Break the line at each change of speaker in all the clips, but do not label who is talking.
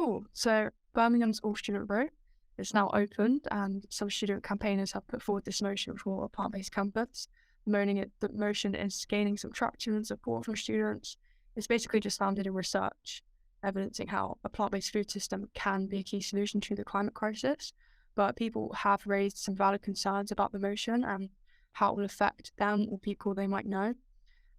Cool. So Birmingham's all-student vote is now opened, and some student campaigners have put forward this motion for a plant-based campus. The motion is gaining some traction and support from students. It's basically just founded in research, evidencing how a plant-based food system can be a key solution to the climate crisis. But people have raised some valid concerns about the motion and how it will affect them or people they might know.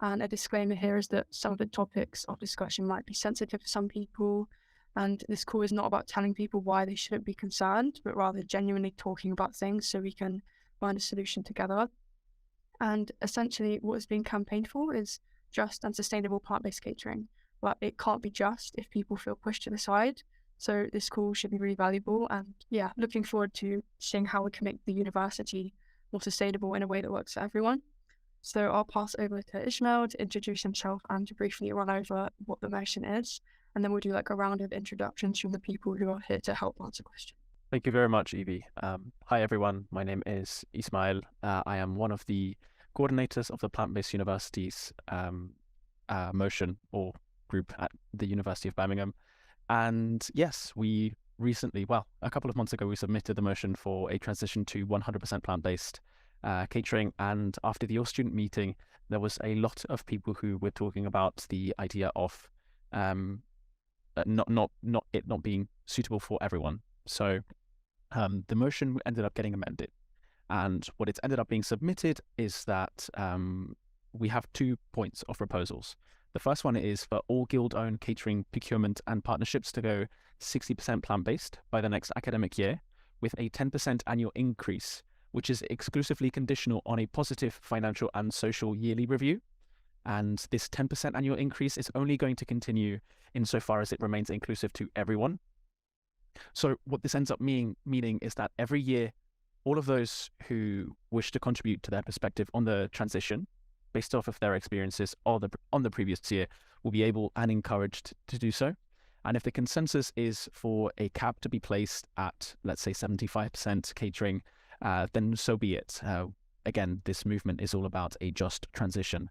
And a disclaimer here is that some of the topics of discussion might be sensitive to some people. And this call is not about telling people why they shouldn't be concerned, but rather genuinely talking about things so we can find a solution together. And essentially what is being campaigned for is just and sustainable plant-based catering. But it can't be just if people feel pushed to the side. So this call should be really valuable. And yeah, looking forward to seeing how we can make the university more sustainable in a way that works for everyone. So I'll pass over to Ismeal to introduce himself and to briefly run over what the motion is. And then we'll do like a round of introductions from the people who are here to help answer questions.
Thank you very much, Evie. Hi, everyone. My name is Ismeal. I am one of the coordinators of the Plant-Based Universities motion or group at the University of Birmingham. And yes, we recently, a couple of months ago, we submitted the motion for a transition to 100% plant-based catering. And after the all-student meeting, there was a lot of people who were talking about the idea of not being suitable for everyone. So the motion ended up getting amended, and what it's ended up being submitted is that we have 2 points of proposals. The first one is for all guild-owned catering procurement and partnerships to go 60% plant-based by the next academic year, with a 10% annual increase, which is exclusively conditional on a positive financial and social yearly review. And this 10% annual increase is only going to continue insofar as it remains inclusive to everyone. So what this ends up meaning is that every year, all of those who wish to contribute to their perspective on the transition, based off of their experiences on the previous year, will be able and encouraged to do so. And if the consensus is for a cap to be placed at, let's say, 75% catering, then so be it. Again, this movement is all about a just transition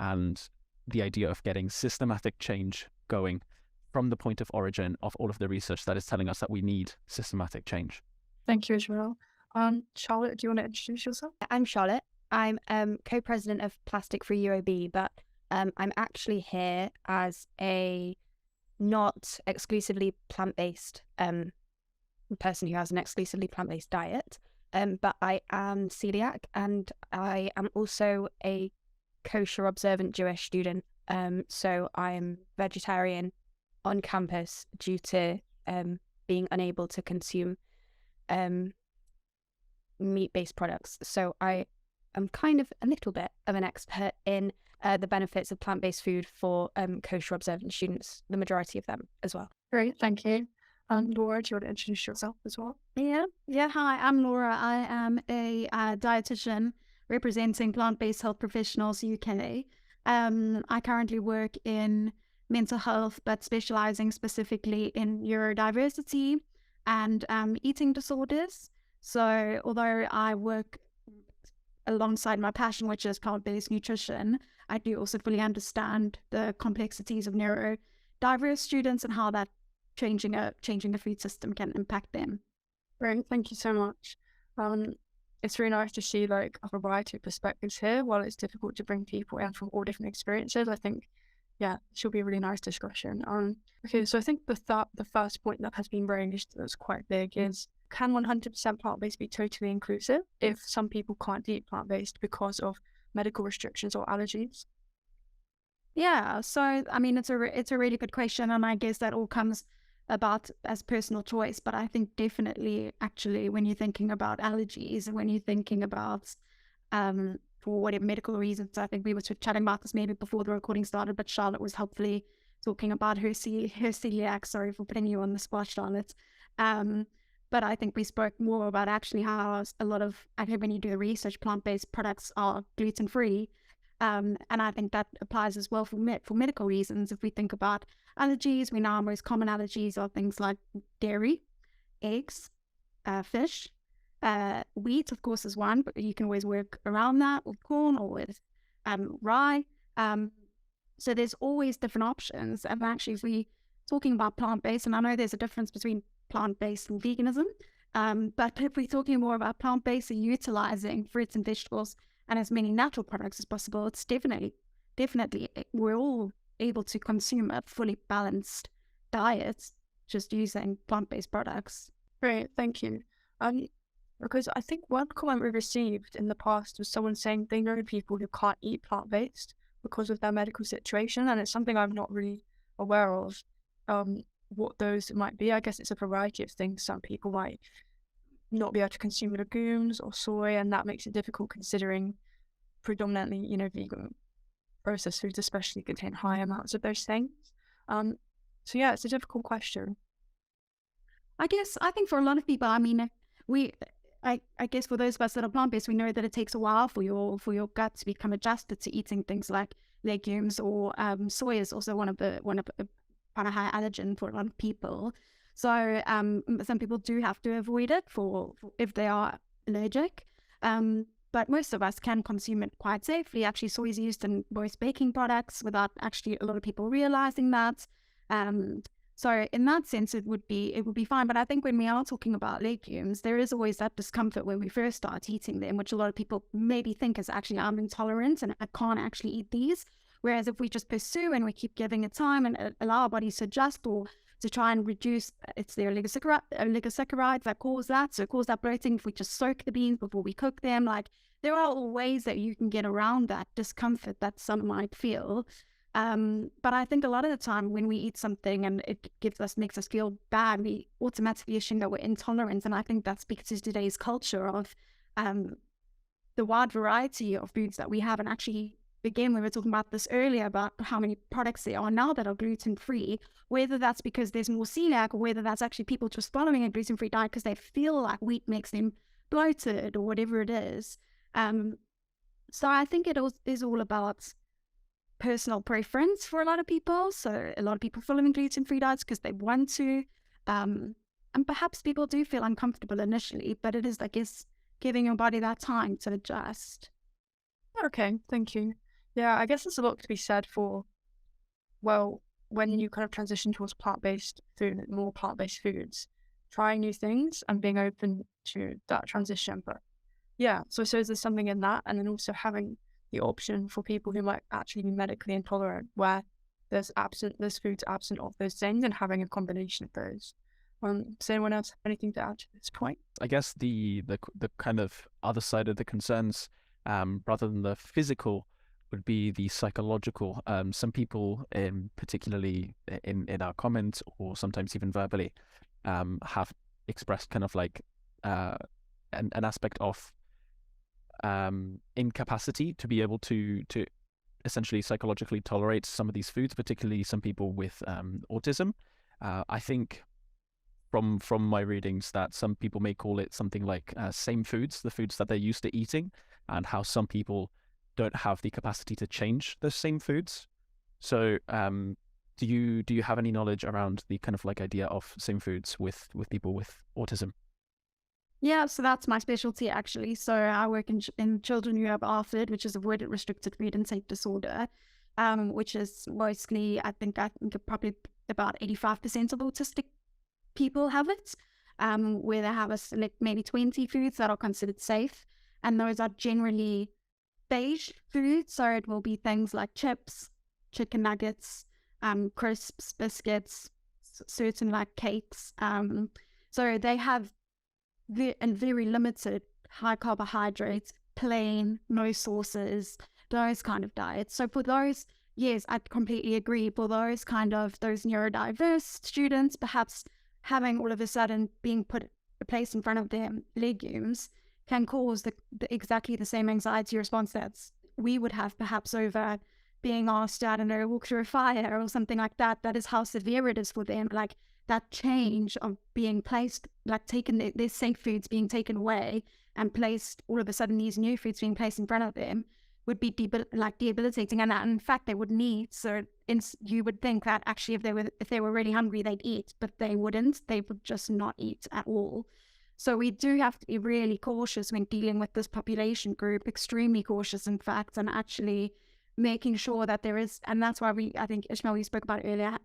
and the idea of getting systematic change going from the point of origin of all of the research that is telling us that we need systematic change.
Thank you, Ismeal. Charlotte, do you want to introduce yourself?
I'm Charlotte. I'm co-president of Plastic Free UOB, but I'm actually here as a not exclusively plant-based person who has an exclusively plant-based diet, but I am celiac, and I am also a Kosher Observant Jewish student, so I'm vegetarian on campus due to being unable to consume meat-based products. So I am kind of a little bit of an expert in the benefits of plant-based food for Kosher Observant students, the majority of them as well.
Great, thank you. Laura, do you want to introduce yourself as well?
Yeah. Hi, I'm Laura. I am a dietitian representing plant-based health professionals UK. I currently work in mental health, but specializing specifically in neurodiversity and eating disorders. So although I work alongside my passion, which is plant-based nutrition, I do also fully understand the complexities of neurodiverse students and how that changing the food system can impact them.
Great, thank you so much. It's really nice to see like a variety of perspectives here. While it's difficult to bring people in from all different experiences, I think, yeah, it should be a really nice discussion. Okay, so I think the first point that has been raised that's quite big is, can 100% plant-based be totally inclusive if some people can't eat plant-based because of medical restrictions or allergies?
Yeah, so I mean, it's a really good question, and I guess that all comes about as personal choice. But I think definitely, actually, when you're thinking about allergies and when you're thinking about for whatever medical reasons, I think we were chatting about this maybe before the recording started, but Charlotte was helpfully talking about her celiac. Sorry for putting you on the spot, Charlotte. But I think we spoke more about actually how a lot of, I think when you do the research, plant-based products are gluten-free. And I think that applies as well for medical reasons. If we think about allergies, we know our most common allergies are things like dairy, eggs, fish, wheat, of course, is one, but you can always work around that with corn or with rye. So there's always different options. And actually, if we talking about plant-based, and I know there's a difference between plant-based and veganism, but if we're talking more about plant-based and utilizing fruits and vegetables and as many natural products as possible, it's definitely, we're all able to consume a fully balanced diet just using plant-based products.
Great, thank you. Because I think one comment we received in the past was someone saying they know people who can't eat plant-based because of their medical situation, and it's something I'm not really aware of. What those might be. I guess it's a variety of things. Some people might not be able to consume legumes or soy, and that makes it difficult considering predominantly, vegan processed foods especially contain high amounts of those things. So yeah, it's a difficult question.
I think for a lot of people, I mean, I guess for those of us that are plant-based, we know that it takes a while for your gut to become adjusted to eating things like legumes, or soy is also one of the kind of high allergen for a lot of people. So some people do have to avoid it for if they are allergic. But most of us can consume it quite safely. Actually, soy is used in most baking products without actually a lot of people realizing that. So in that sense, it would be fine. But I think when we are talking about legumes, there is always that discomfort when we first start eating them, which a lot of people maybe think is actually I'm intolerant and I can't actually eat these. Whereas if we just pursue and we keep giving it time and allow our bodies to adjust or to try and reduce, it's the oligosaccharides that cause that. So it causes that bloating if we just soak the beans before we cook them. Like, there are all ways that you can get around that discomfort that some might feel. But I think a lot of the time when we eat something and it makes us feel bad, we automatically assume that we're intolerant. And I think that speaks to today's culture of the wide variety of foods that we have. And actually, again, we were talking about this earlier about how many products there are now that are gluten-free, whether that's because there's more coeliac or whether that's actually people just following a gluten-free diet because they feel like wheat makes them bloated or whatever it is. So I think it is all about personal preference for a lot of people. So a lot of people following gluten-free diets because they want to, and perhaps people do feel uncomfortable initially, but it is, I guess, giving your body that time to adjust.
Okay, thank you. Yeah, I guess there's a lot to be said for, well, when you kind of transition towards plant-based food, more plant-based foods, trying new things and being open to that transition. But yeah, so there's something in that, and then also having the option for people who might actually be medically intolerant, where there's foods absent of those things, and having a combination of those. Does anyone else have anything to add to this point?
I guess the kind of other side of the concerns, rather than the physical, would be the psychological. Some people, particularly in our comments or sometimes even verbally, have expressed kind of like an aspect of incapacity to be able to essentially psychologically tolerate some of these foods, particularly some people with autism. I think from my readings that some people may call it something like Samefoods, the foods that they're used to eating, and how some people don't have the capacity to change those same foods. So do you have any knowledge around the kind of like idea of Samefoods with people with autism?
Yeah, so that's my specialty actually. So I work in children who have ARFID, which is avoidant restricted food intake disorder, which is mostly, I think probably about 85% of autistic people have it, where they have maybe 20 foods that are considered safe. And those are generally beige foods. So it will be things like chips, chicken nuggets, crisps, biscuits, certain like cakes. So they have very limited high carbohydrates, plain, no sauces, those kind of diets. So for those, yes, I completely agree. For those neurodiverse students, perhaps having all of a sudden being placed in front of them legumes can cause exactly the same anxiety response that we would have perhaps over being asked to, I don't know, walk through a fire or something like that. That is how severe it is for them. Like that change of being placed, like taken their safe foods being taken away and placed, all of a sudden these new foods being placed in front of them would be debilitating, and that in fact they would need. So you would think that actually if they were really hungry they'd eat, but they wouldn't. They would just not eat at all. So we do have to be really cautious when dealing with this population group, extremely cautious in fact, and actually making sure that there is, and that's why I think Ismeal, you spoke about earlier,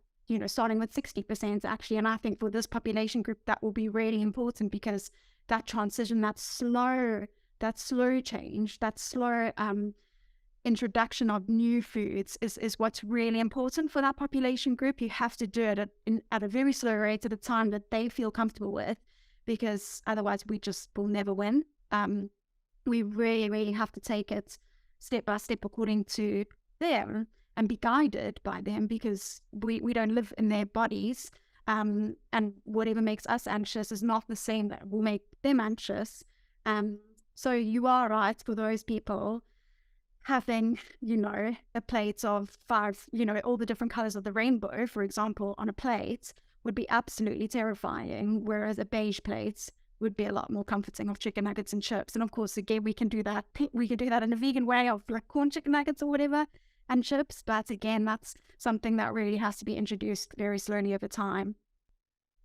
starting with 60% actually. And I think for this population group, that will be really important, because that transition, that slow change, that slow introduction of new foods is what's really important for that population group. You have to do it at a very slow rate, at a time that they feel comfortable with, because otherwise we just will never win. We really, really have to take it step by step according to them and be guided by them, because we don't live in their bodies. And whatever makes us anxious is not the same that will make them anxious. So you are right, for those people, having, a plate of 5, all the different colors of the rainbow, for example, on a plate would be absolutely terrifying, whereas a beige plate would be a lot more comforting, of chicken nuggets and chips. And of course, again, we can do that in a vegan way, of like corn chicken nuggets or whatever and chips. But again, that's something that really has to be introduced very slowly over time.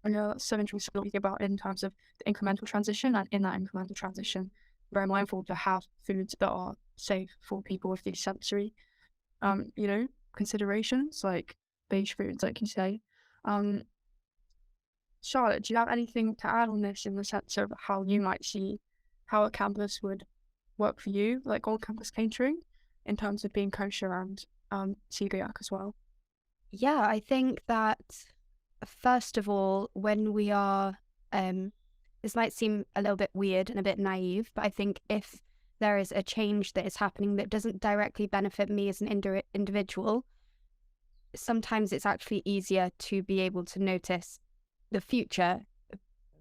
I know that's so interesting to think about in terms of the incremental transition, and in that incremental transition, very mindful to have foods that are safe for people with these sensory, considerations, like beige foods, like you say. Charlotte, do you have anything to add on this, in the sense of how you might see how a campus would work for you, like on-campus catering, in terms of being kosher and coeliac as well?
Yeah, I think that, first of all, when we are, this might seem a little bit weird and a bit naive, but I think if there is a change that is happening that doesn't directly benefit me as an individual, sometimes it's actually easier to be able to notice the future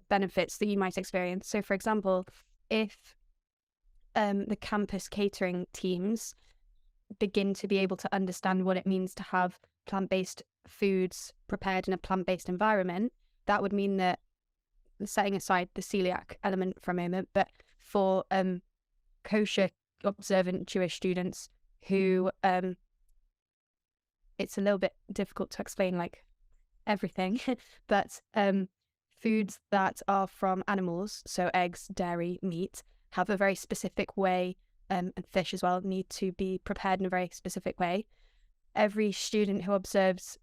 benefits that you might experience. So, for example, if the campus catering teams begin to be able to understand what it means to have plant-based foods prepared in a plant-based environment, that would mean that, setting aside the coeliac element for a moment, but for kosher observant Jewish students who, it's a little bit difficult to explain like everything, but foods that are from animals, so eggs, dairy, meat, have a very specific way, and fish as well, need to be prepared in a very specific way. Every student who observes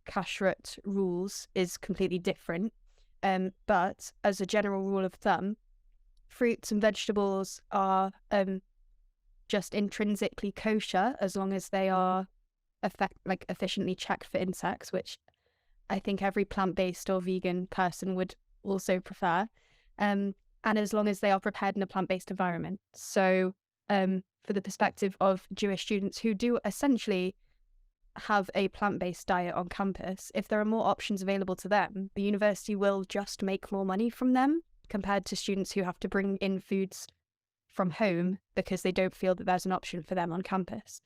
kashrut rules is completely different, but as a general rule of thumb, fruits and vegetables are just intrinsically kosher as long as they are efficiently checked for insects, which I think every plant-based or vegan person would also prefer, and as long as they are prepared in a plant-based environment. So for the perspective of Jewish students who do essentially have a plant-based diet on campus, if there are more options available to them, the university will just make more money from them compared to students who have to bring in foods from home because they don't feel that there's an option for them on campus.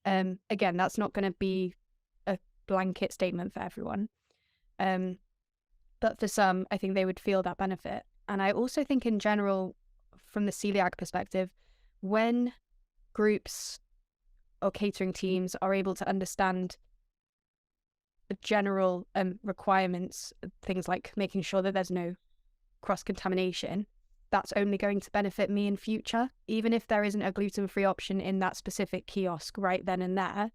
Again, that's not going to be a blanket statement for everyone. But for some, I think they would feel that benefit. And I also think in general, from the coeliac perspective, when groups or catering teams are able to understand the general requirements, things like making sure that there's no cross-contamination, that's only going to benefit me in future. Even if there isn't a gluten-free option in that specific kiosk right then and there,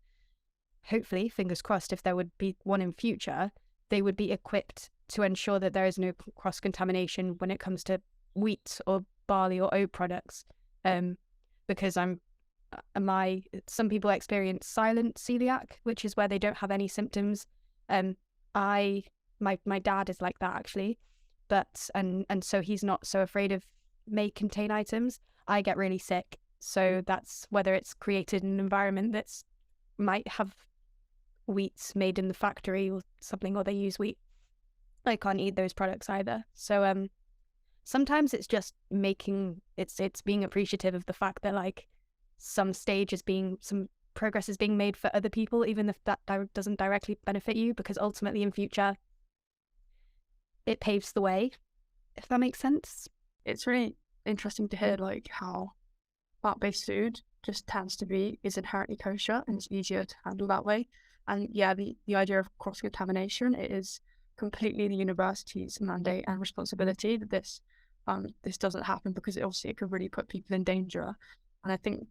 hopefully, fingers crossed, if there would be one in future, they would be equipped to ensure that there is no cross-contamination when it comes to wheat or barley or oat products. Because some people experience silent celiac, which is where they don't have any symptoms. My dad is like that actually, but and so he's not so afraid of may contain items. I get really sick, so that's whether it's created in an environment that's might have wheat made in the factory or something, or they use wheat. I can't eat those products either. So sometimes it's just it's being appreciative of the fact that like some progress is being made for other people, even if that doesn't directly benefit you, because ultimately in future it paves the way, if that makes sense.
It's really interesting to hear like how plant-based food just is inherently kosher and it's easier to handle that way. And yeah, the idea of cross-contamination, it is completely the university's mandate and responsibility that this doesn't happen, because it could really put people in danger. And I think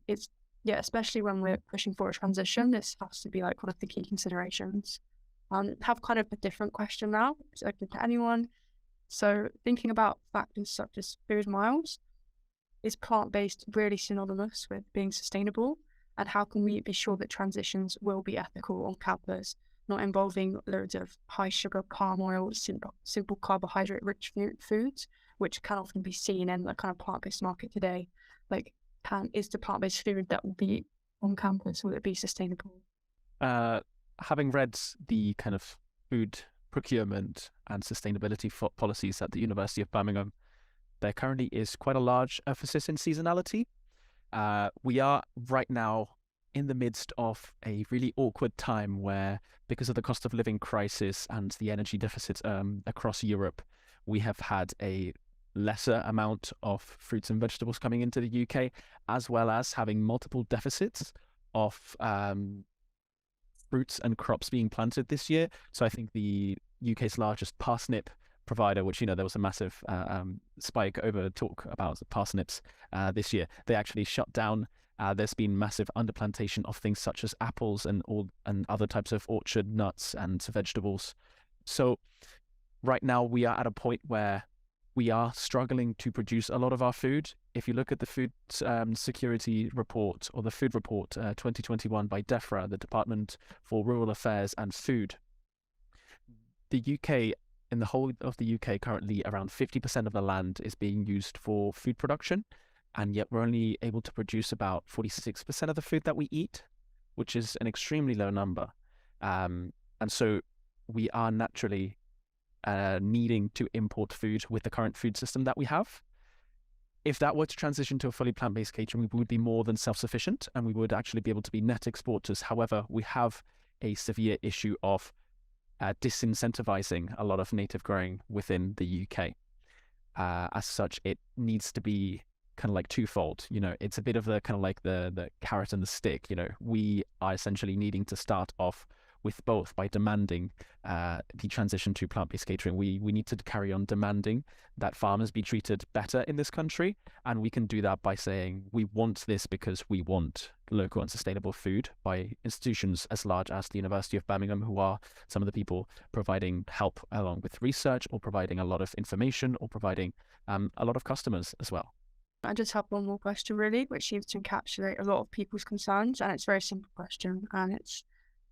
especially when we're pushing for a transition, this has to be like one of the key considerations. have kind of a different question now. It's open to anyone. So thinking about factors such as food miles, is plant-based really synonymous with being sustainable? And how can we be sure that transitions will be ethical on campus, not involving loads of high sugar, palm oil, simple carbohydrate-rich foods, which can often be seen in the kind of plant-based market today? Like, is the plant-based food that will be on campus, will it be sustainable?
Having read the kind of food procurement and sustainability policies at the University of Birmingham, there currently is quite a large emphasis in seasonality. We are right now in the midst of a really awkward time where, because of the cost of living crisis and the energy deficit across Europe, we have had a lesser amount of fruits and vegetables coming into the UK, as well as having multiple deficits of fruits and crops being planted this year. So I think the UK's largest parsnip provider, which, there was a massive spike over talk about parsnips this year, they actually shut down. There's been massive underplantation of things such as apples and other types of orchard nuts and vegetables. So right now we are at a point where we are struggling to produce a lot of our food. If you look at the food security report, or the food report 2021 by DEFRA, the Department for Rural Affairs and Food, the UK, in the whole of the UK currently, around 50% of the land is being used for food production, and yet we're only able to produce about 46% of the food that we eat, which is an extremely low number. And so we are naturally needing to import food with the current food system that we have. If that were to transition to a fully plant-based catering, we would be more than self-sufficient, and we would actually be able to be net exporters. However, we have a severe issue of disincentivizing a lot of native growing within the UK. As such, it needs to be kind of like twofold. It's a bit of the kind of like the carrot and the stick. We are essentially needing to start off with both by demanding the transition to plant-based catering. We need to carry on demanding that farmers be treated better in this country, and we can do that by saying we want this because we want local and sustainable food, by institutions as large as the University of Birmingham, who are some of the people providing help along with research, or providing a lot of information, or providing a lot of customers as well.
I just have one more question, really, which seems to encapsulate a lot of people's concerns, and it's a very simple question, and it's,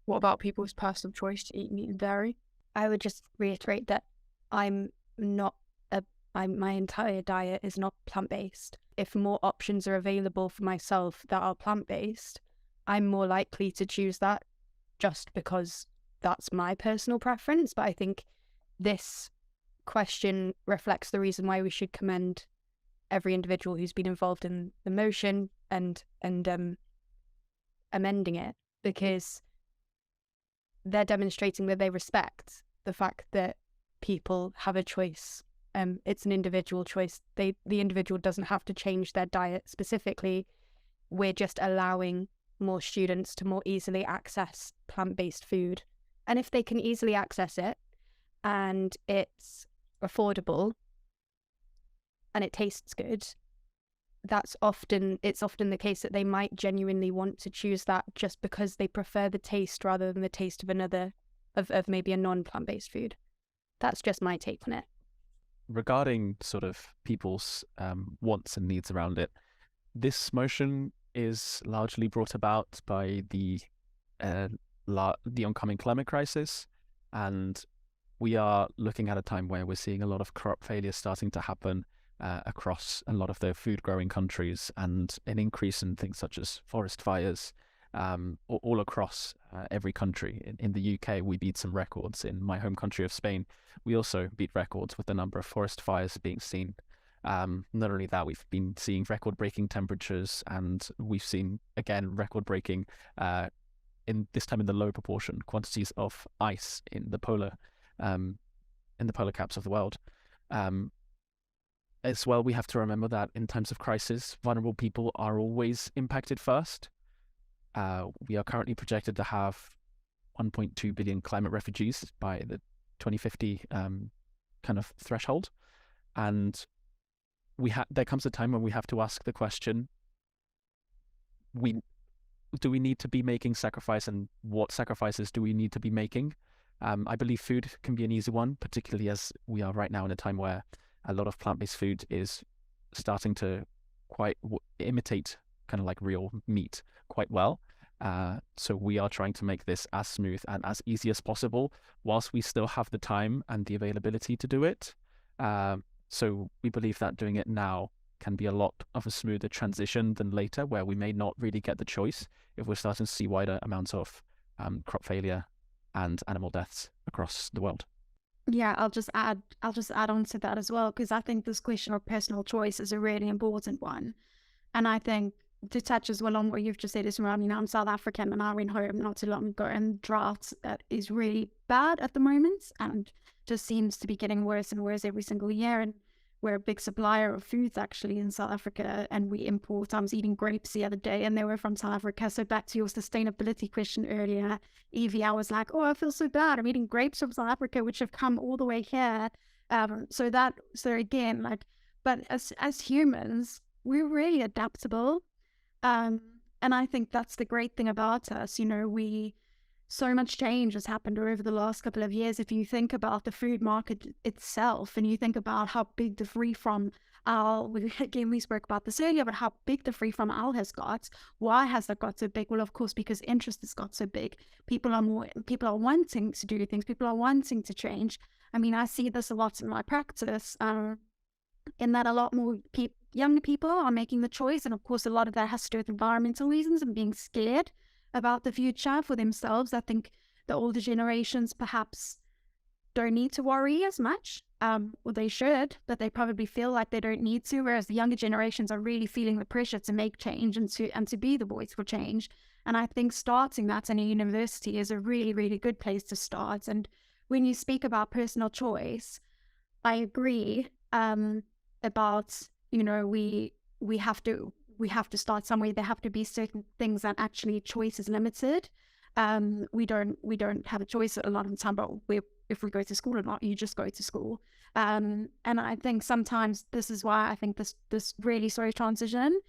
what about people's personal choice to eat meat and dairy?
I would just reiterate that my entire diet is not plant-based. If more options are available for myself that are plant-based, I'm more likely to choose that just because that's my personal preference. But I think this question reflects the reason why we should commend every individual who's been involved in the motion and amending it, because they're demonstrating that they respect the fact that people have a choice. It's an individual choice. The individual doesn't have to change their diet specifically. We're just allowing more students to more easily access plant-based food. And if they can easily access it, and it's affordable, and it tastes good, it's often the case that they might genuinely want to choose that just because they prefer the taste rather than the taste of maybe a non-plant-based food. That's just my take on it.
Regarding sort of people's wants and needs around it, this motion is largely brought about by the oncoming climate crisis, and we are looking at a time where we're seeing a lot of crop failure starting to happen across a lot of the food growing countries, and an increase in things such as forest fires all across every country. In the UK, we beat some records. In my home country of Spain, we also beat records with the number of forest fires being seen. Not only that, we've been seeing record-breaking temperatures, and we've seen, again, record-breaking, in this time in the low proportion, quantities of ice in the polar caps of the world. As well, we have to remember that in times of crisis, vulnerable people are always impacted first. We are currently projected to have 1.2 billion climate refugees by the 2050 kind of threshold. And there comes a time when we have to ask the question, do we need to be making sacrifice, and what sacrifices do we need to be making I believe food can be an easy one, particularly as we are right now in a time where a lot of plant-based food is starting to quite imitate kind of like real meat quite well. So we are trying to make this as smooth and as easy as possible whilst we still have the time and the availability to do it. So we believe that doing it now can be a lot of a smoother transition than later, where we may not really get the choice if we're starting to see wider amounts of crop failure and animal deaths across the world.
Yeah, I'll just add on to that as well, because I think this question of personal choice is a really important one. And I think to touch as well on what you've just said is, I'm South African, and I went home not too long ago, and drought is really bad at the moment and just seems to be getting worse and worse every single year. And we're a big supplier of foods actually in South Africa, and we import. I was eating grapes the other day and they were from South Africa. So back to your sustainability question earlier, Evie, I was like, oh, I feel so bad. I'm eating grapes from South Africa, which have come all the way here. So again, like, but as humans, we're really adaptable. And I think that's the great thing about us. So much change has happened over the last couple of years. If you think about the food market itself, and you think about how big the free from owl, again, we spoke about this earlier, but how big the free from owl has got. Why has that got so big? Well, of course, because interest has got so big. People are wanting to do things. People are wanting to change. I mean, I see this a lot in my practice, in that a lot more young people are making the choice. And of course, a lot of that has to do with environmental reasons and being scared about the future for themselves. I think the older generations perhaps don't need to worry as much, or they should, but they probably feel like they don't need to, whereas the younger generations are really feeling the pressure to make change and to be the voice for change. And I think starting that in a university is a really, really good place to start. And when you speak about personal choice, I agree about, we have to start somewhere. There have to be certain things that actually choice is limited. We don't have a choice a lot of the time, but if we go to school or not, you just go to school. And I think sometimes this is why I think this really sort of transition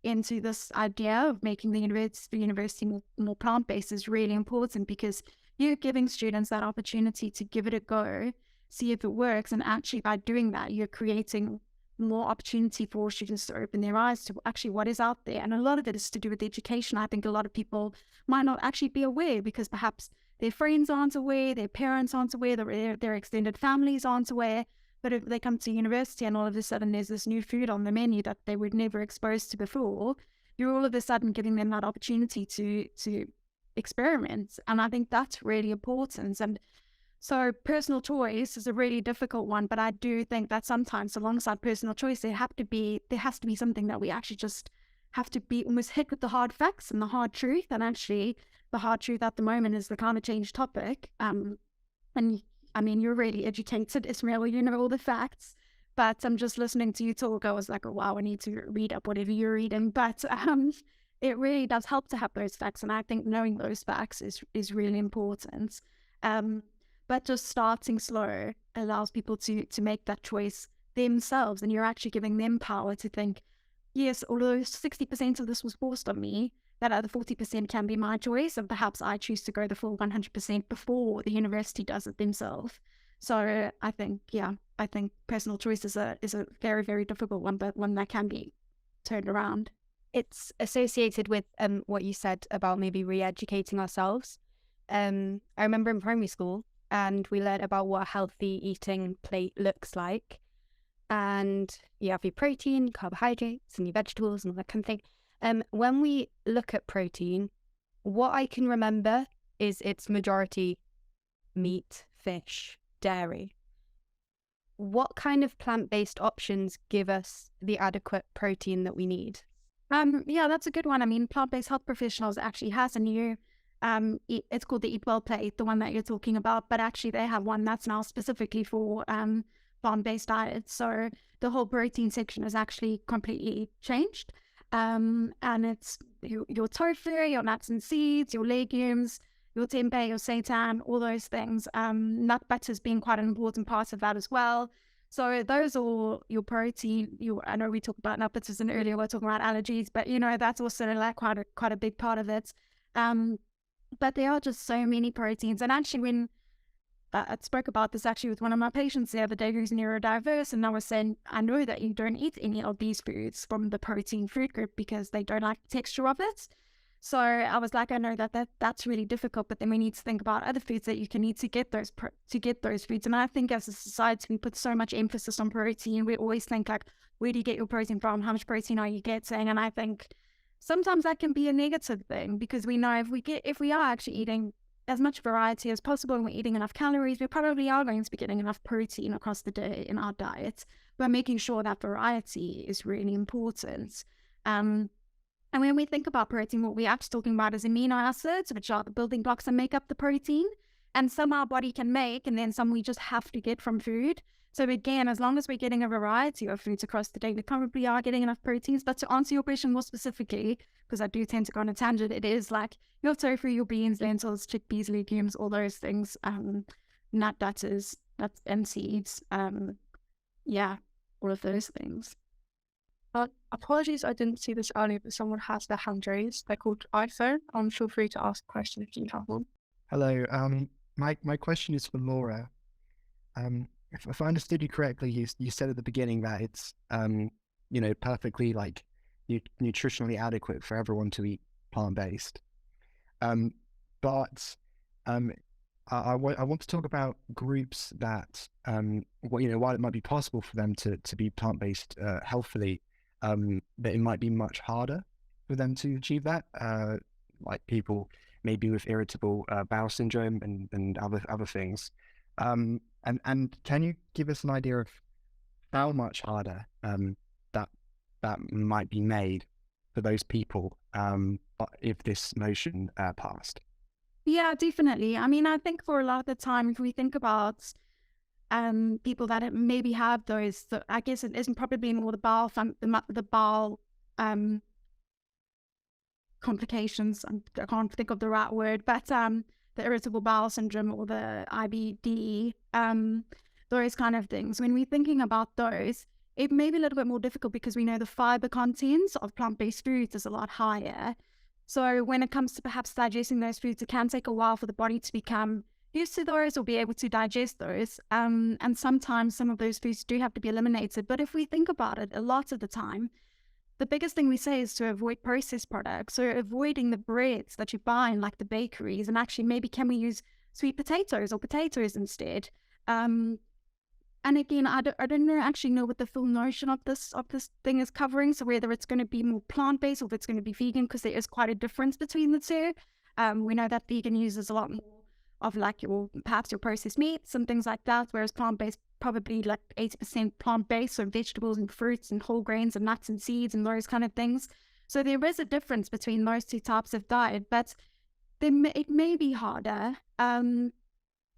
into this idea of making the university more plant-based is really important, because you're giving students that opportunity to give it a go, see if it works, and actually by doing that, you're creating more opportunity for students to open their eyes to actually what is out there. And a lot of it is to do with education. I think a lot of people might not actually be aware because perhaps their friends aren't aware, their parents aren't aware, their extended families aren't aware. But if they come to university and all of a sudden there's this new food on the menu that they were never exposed to before, you're all of a sudden giving them that opportunity to experiment. And I think that's really important. And so personal choice is a really difficult one, but I do think that sometimes alongside personal choice, there has to be something that we actually just have to be almost hit with the hard facts and the hard truth. And actually the hard truth at the moment is the climate change topic. And I mean, you're really educated, Ismeal, you know all the facts, but I'm just listening to you talk. I was like, oh, wow, I need to read up whatever you're reading. But it really does help to have those facts. And I think knowing those facts is really important. But just starting slow allows people to make that choice themselves. And you're actually giving them power to think, yes, although 60% of this was forced on me, that other 40% can be my choice. And perhaps I choose to go the full 100% before the university does it themselves. So I think personal choice is a very, very difficult one, but one that can be turned around.
It's associated with what you said about maybe re-educating ourselves. I remember in primary school, and we learned about what a healthy eating plate looks like. And you have your protein, carbohydrates, and your vegetables and all that kind of thing. When we look at protein, what I can remember is its majority meat, fish, dairy. What kind of plant-based options give us the adequate protein that we need?
Yeah, that's a good one. I mean, plant-based health professionals actually has a new it's called the Eat Well plate, the one that you're talking about, but actually they have one that's now specifically for plant-based diets. So the whole protein section is actually completely changed. And it's your tofu, your nuts and seeds, your legumes, your tempeh, your seitan, all those things. Nut butters being quite an important part of that as well. So those are your protein. I know we talked about nut butters and earlier we were talking about allergies, but that's also like quite a big part of it. But there are just so many proteins. And actually I spoke about this actually with one of my patients the other day who's neurodiverse, and I was saying, I know that you don't eat any of these foods from the protein food group because they don't like the texture of it. So I was like, I know that's really difficult, but then we need to think about other foods that you can eat to get those foods. And I think as a society, we put so much emphasis on protein. We always think like, where do you get your protein from? How much protein are you getting? And I think sometimes that can be a negative thing, because we know if we are actually eating as much variety as possible and we're eating enough calories, we probably are going to be getting enough protein across the day in our diet. But making sure that variety is really important. And when we think about protein, what we're actually talking about is amino acids, which are the building blocks that make up the protein. And some our body can make, and then some we just have to get from food. So again, as long as we're getting a variety of foods across the day, we probably are getting enough proteins. But to answer your question more specifically, because I do tend to go on a tangent, it is like your tofu, your beans, lentils, chickpeas, legumes, all those things, nut butters, nuts and seeds, all of those things.
Apologies, I didn't see this earlier, but someone has their hand raised. They're called iPhone. Feel free to ask a question if you have one.
Hello. My question is for Laura. If I understood you correctly, you said at the beginning that it's perfectly like nutritionally adequate for everyone to eat plant-based. But I want to talk about groups that while it might be possible for them to be plant-based healthily, that it might be much harder for them to achieve that, like people maybe with irritable bowel syndrome and other things. And can you give us an idea of how much harder that might be made for those people if this motion passed?
Yeah, definitely. I mean, I think for a lot of the time, if we think about people that maybe have those, I guess it isn't probably more the bowel complications. I can't think of the right word, but the irritable bowel syndrome or the IBD, those kind of things. When we're thinking about those, it may be a little bit more difficult because we know the fiber contents of plant-based foods is a lot higher. So when it comes to perhaps digesting those foods, it can take a while for the body to become used to those or be able to digest those. And sometimes some of those foods do have to be eliminated. But if we think about it, a lot of the time, the biggest thing we say is to avoid processed products. So avoiding the breads that you buy in like the bakeries, and actually maybe can we use sweet potatoes or potatoes instead? And again, I don't actually know what the full notion of this thing is covering. So whether it's going to be more plant-based or if it's going to be vegan, because there is quite a difference between the two. We know that vegan uses a lot more of like perhaps your processed meats and things like that, whereas plant-based probably like 80% plant-based, so vegetables and fruits and whole grains and nuts and seeds and those kind of things. So there is a difference between those two types of diet, but it may be harder.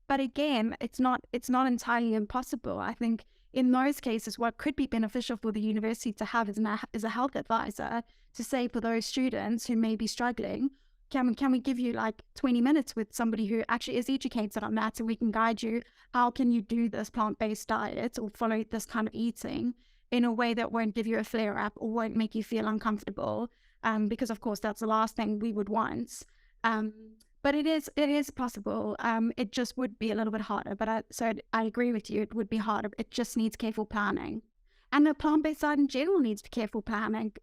But again, it's not entirely impossible. I think in those cases, what could be beneficial for the university to have is a health advisor to say for those students who may be struggling, can we give you like 20 minutes with somebody who actually is educated on that, so we can guide you, how can you do this plant-based diet or follow this kind of eating in a way that won't give you a flare-up or won't make you feel uncomfortable, because of course that's the last thing we would want. But it is possible. It just would be a little bit harder. But I agree with you. It would be harder. It just needs careful planning. And the plant-based diet in general needs careful planning.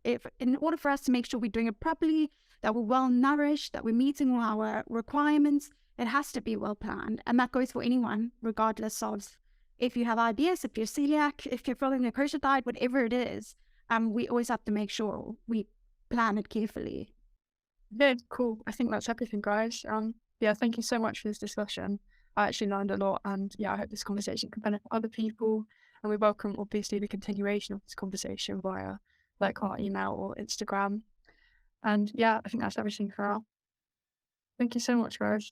In order for us to make sure we're doing it properly, that we're well nourished, that we're meeting all our requirements, it has to be well planned. And that goes for anyone, regardless of if you have IBS, if you're celiac, if you're following a kosher diet, whatever it is. We always have to make sure we plan it carefully.
Yeah, cool. I think that's everything, guys. Thank you so much for this discussion. I actually learned a lot, and I hope this conversation can benefit other people. And we welcome, obviously, the continuation of this conversation via like our email or Instagram. And I think that's everything for now. Thank you so much, guys.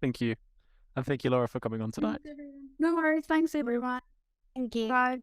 Thank you. And thank you, Laura, for coming on tonight.
No worries. Thanks, everyone.
Thank you.
Bye.